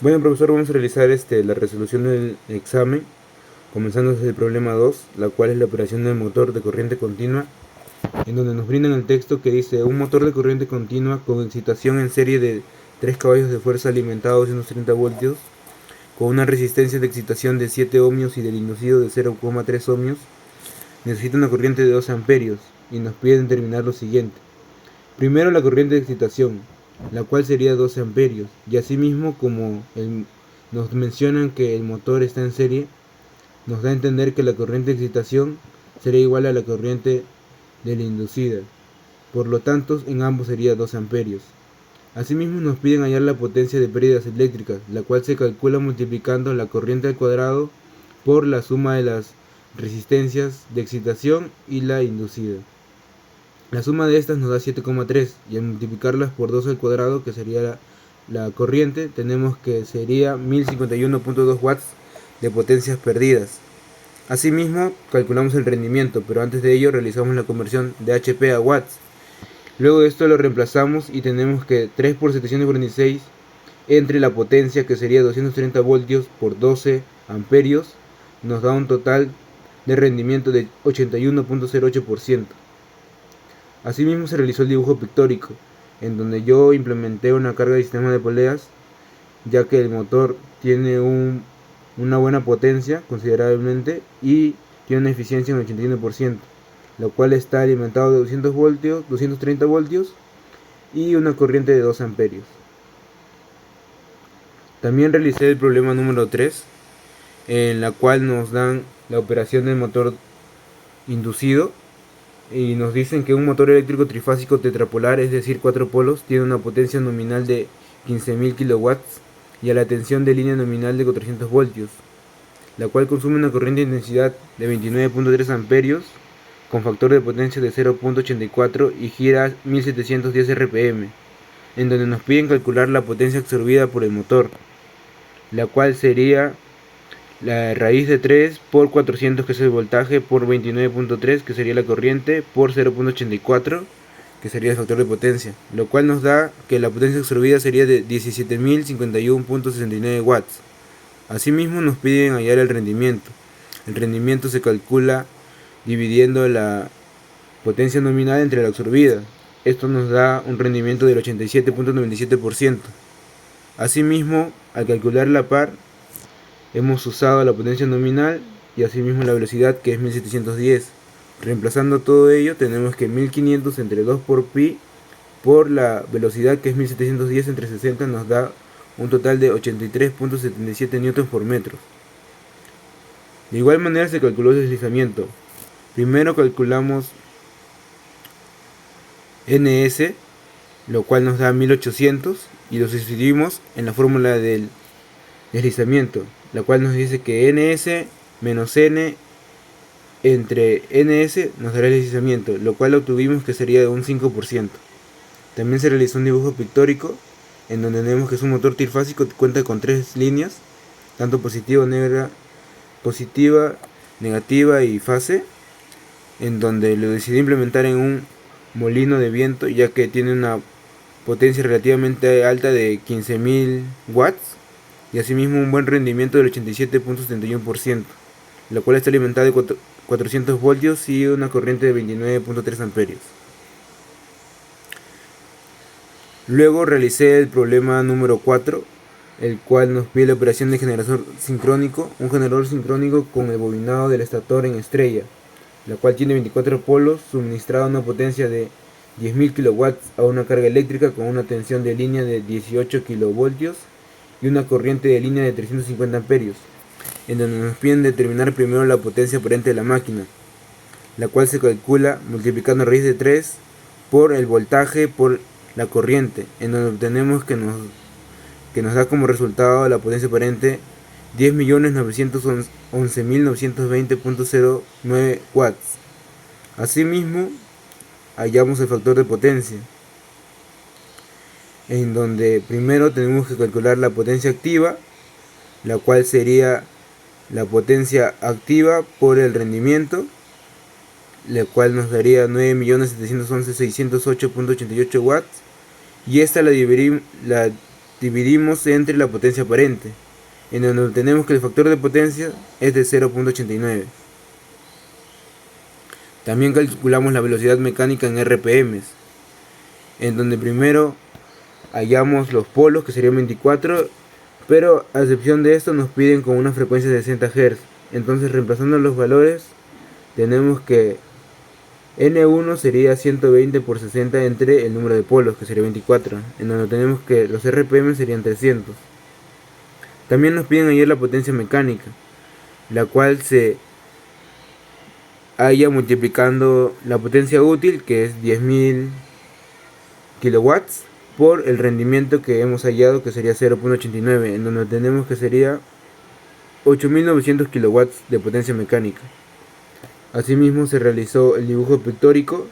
Bueno, profesor, vamos a realizar la resolución del examen, comenzando desde el problema 2, la cual es la operación del motor de corriente continua, en donde nos brindan el texto que dice: un motor de corriente continua con excitación en serie de 3 caballos de fuerza alimentado a 230 voltios, con una resistencia de excitación de 7 ohmios y del inducido de 0,3 ohmios, necesita una corriente de 12 amperios, y nos pide determinar lo siguiente. Primero, la corriente de excitación, la cual sería 12 amperios, y asimismo como nos mencionan que el motor está en serie, nos da a entender que la corriente de excitación sería igual a la corriente de la inducida, por lo tanto en ambos sería 12 amperios. Asimismo nos piden hallar la potencia de pérdidas eléctricas, la cual se calcula multiplicando la corriente al cuadrado por la suma de las resistencias de excitación y la inducida. La suma de estas nos da 7,3 y al multiplicarlas por 2 al cuadrado, que sería la corriente, tenemos que sería 1051.2 watts de potencias perdidas. Asimismo, calculamos el rendimiento, pero antes de ello realizamos la conversión de HP a watts. Luego de esto lo reemplazamos y tenemos que 3 por 746 entre la potencia, que sería 230 voltios por 12 amperios, nos da un total de rendimiento de 81.08%. Asimismo se realizó el dibujo pictórico, en donde yo implementé una carga de sistema de poleas, ya que el motor tiene una buena potencia considerablemente y tiene una eficiencia en el 81%, lo cual está alimentado de 200 voltios, 230 voltios y una corriente de 2 amperios. También realicé el problema número 3, en la cual nos dan la operación del motor inducido y nos dicen que un motor eléctrico trifásico tetrapolar, es decir 4 polos, tiene una potencia nominal de 15.000 kilowatts y a la tensión de línea nominal de 400 voltios, la cual consume una corriente de intensidad de 29.3 amperios con factor de potencia de 0.84 y gira a 1710 rpm, en donde nos piden calcular la potencia absorbida por el motor, la cual sería la raíz de 3 por 400, que es el voltaje, por 29.3, que sería la corriente, por 0.84, que sería el factor de potencia, lo cual nos da que la potencia absorbida sería de 17.051.69 watts. Asimismo nos piden hallar el rendimiento. El rendimiento se calcula dividiendo la potencia nominal entre la absorbida. Esto nos da un rendimiento del 87.97%. Asimismo, al calcular la par, hemos usado la potencia nominal y asimismo la velocidad, que es 1710. Reemplazando todo ello, tenemos que 1500 entre 2 por pi por la velocidad, que es 1710 entre 60, nos da un total de 83.77 newtons por metro. De igual manera se calculó el deslizamiento. Primero calculamos ns, lo cual nos da 1800, y lo sustituimos en la fórmula del deslizamiento, la cual nos dice que ns menos n entre ns nos dará el deslizamiento, lo cual obtuvimos que sería de un 5%. También se realizó un dibujo pictórico, en donde vemos que es un motor trifásico que cuenta con 3 líneas, tanto positiva, negativa y fase, en donde lo decidí implementar en un molino de viento, ya que tiene una potencia relativamente alta de 15.000 watts y asimismo un buen rendimiento del 87.71%, la cual está alimentada de 400 voltios y una corriente de 29.3 amperios. Luego realicé el problema número 4, el cual nos pide la operación de generador sincrónico, un generador sincrónico con el bobinado del estator en estrella, la cual tiene 24 polos, suministrada una potencia de 10.000 kilowatts a una carga eléctrica con una tensión de línea de 18 kilovoltios y una corriente de línea de 350 amperios, en donde nos piden determinar primero la potencia aparente de la máquina, la cual se calcula multiplicando raíz de 3 por el voltaje por la corriente, en donde obtenemos que nos da como resultado la potencia aparente 10.911.920.09 watts. Asimismo, hallamos el factor de potencia, en donde primero tenemos que calcular la potencia activa, la cual sería la potencia activa por el rendimiento, la cual nos daría 9.711.608.88 watts, y esta la dividimos entre la potencia aparente, en donde obtenemos que el factor de potencia es de 0.89. También calculamos la velocidad mecánica en RPM, en donde primero hallamos los polos, que serían 24, pero a excepción de esto nos piden con una frecuencia de 60 Hz. Entonces, reemplazando los valores, tenemos que N1 sería 120 por 60 entre el número de polos, que sería 24, en donde tenemos que los RPM serían 300. También nos piden hallar la potencia mecánica, la cual se halla multiplicando la potencia útil, que es 10.000 kilowatts, por el rendimiento que hemos hallado, que sería 0.89, en donde tenemos que sería 8.900 kilowatts de potencia mecánica. Asimismo se realizó el dibujo pictórico,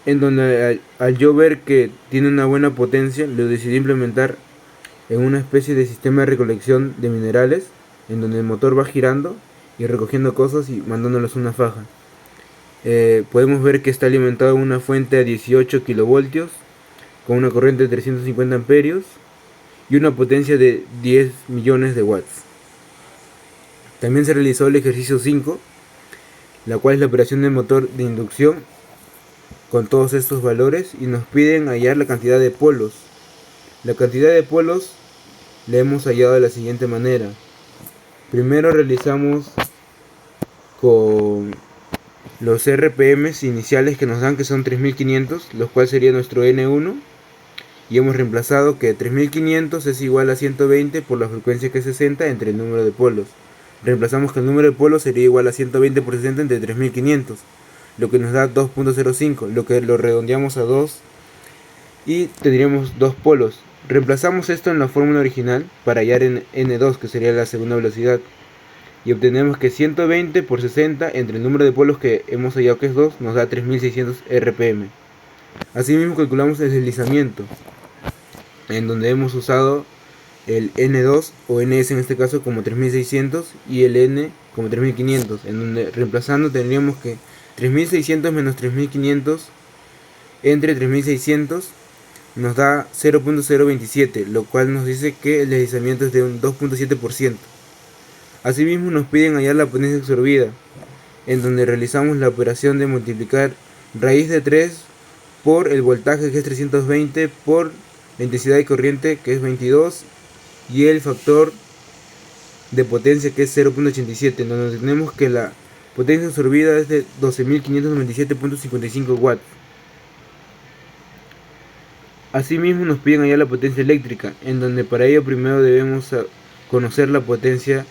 en donde al yo ver que tiene una buena potencia, lo decidí implementar en una especie de sistema de recolección de minerales, en donde el motor va girando y recogiendo cosas y mandándolas a una faja. Podemos ver que está alimentado en una fuente a 18 kilovoltios, con una corriente de 350 amperios y una potencia de 10 millones de watts. También se realizó el ejercicio 5, la cual es la operación del motor de inducción con todos estos valores, y nos piden hallar la cantidad de polos. La cantidad de polos la hemos hallado de la siguiente manera. Primero realizamos con los RPMs iniciales que nos dan, que son 3500, los cuales sería nuestro N1, y hemos reemplazado que 3500 es igual a 120 por la frecuencia, que es 60, entre el número de polos. Reemplazamos que el número de polos sería igual a 120 por 60 entre 3500, lo que nos da 2.05, lo que lo redondeamos a 2 y tendríamos 2 polos. Reemplazamos esto en la fórmula original para hallar en N2, que sería la segunda velocidad, y obtenemos que 120 por 60 entre el número de polos que hemos hallado, que es 2, nos da 3600 RPM. Asimismo calculamos el deslizamiento, en donde hemos usado el N2 o NS en este caso como 3600 y el N como 3500, en donde reemplazando tendríamos que 3600 menos 3500 entre 3600 nos da 0.027, lo cual nos dice que el deslizamiento es de un 2.7%. Asimismo nos piden hallar la potencia absorbida, en donde realizamos la operación de multiplicar raíz de 3 por el voltaje, que es 320, por la intensidad de corriente, que es 22, y el factor de potencia, que es 0.87, en donde tenemos que la potencia absorbida es de 12.597.55 watts. Asimismo nos piden hallar la potencia eléctrica, en donde para ello primero debemos conocer la potencia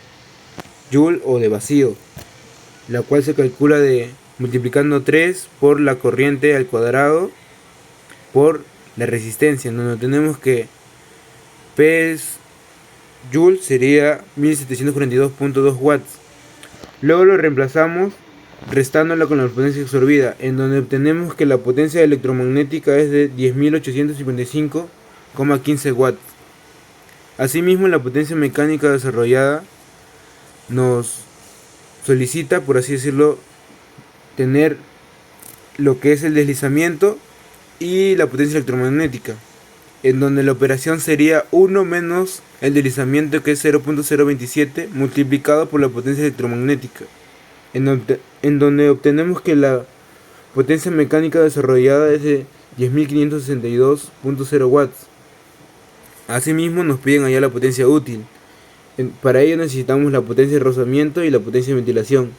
Joule o de vacío, la cual se calcula multiplicando 3 por la corriente al cuadrado por la resistencia, en donde tenemos que P es Joule, sería 1742.2 watts. Luego lo reemplazamos restándola con la potencia absorbida, en donde obtenemos que la potencia electromagnética es de 10.855,15 watts. Asimismo, la potencia mecánica desarrollada nos solicita, por así decirlo, tener lo que es el deslizamiento y la potencia electromagnética, en donde la operación sería 1 menos el deslizamiento, que es 0.027, multiplicado por la potencia electromagnética, en donde obtenemos que la potencia mecánica desarrollada es de 10.562.0 watts. Asimismo nos piden hallar la potencia útil. Para ello necesitamos la potencia de rozamiento y la potencia de ventilación,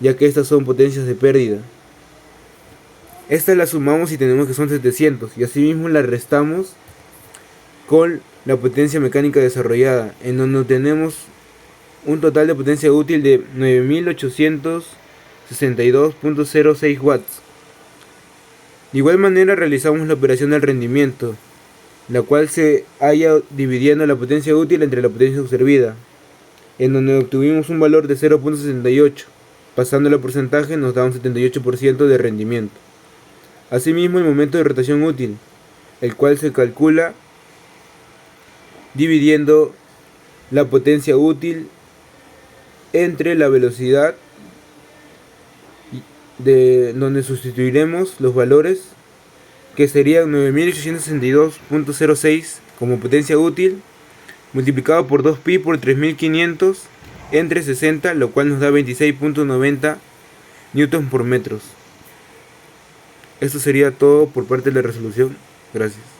ya que estas son potencias de pérdida. Estas las sumamos y tenemos que son 700, y asimismo las restamos con la potencia mecánica desarrollada, en donde tenemos un total de potencia útil de 9.862.06 watts. De igual manera realizamos la operación del rendimiento, la cual se halla dividiendo la potencia útil entre la potencia absorbida, en donde obtuvimos un valor de 0.68, pasando el porcentaje nos da un 78% de rendimiento. Asimismo, el momento de rotación útil, el cual se calcula dividiendo la potencia útil entre la velocidad, de donde sustituiremos los valores, que serían 9.862.06 como potencia útil multiplicado por 2pi por 3500 entre 60, lo cual nos da 26.90 newtons por metros. Esto sería todo por parte de la resolución. Gracias.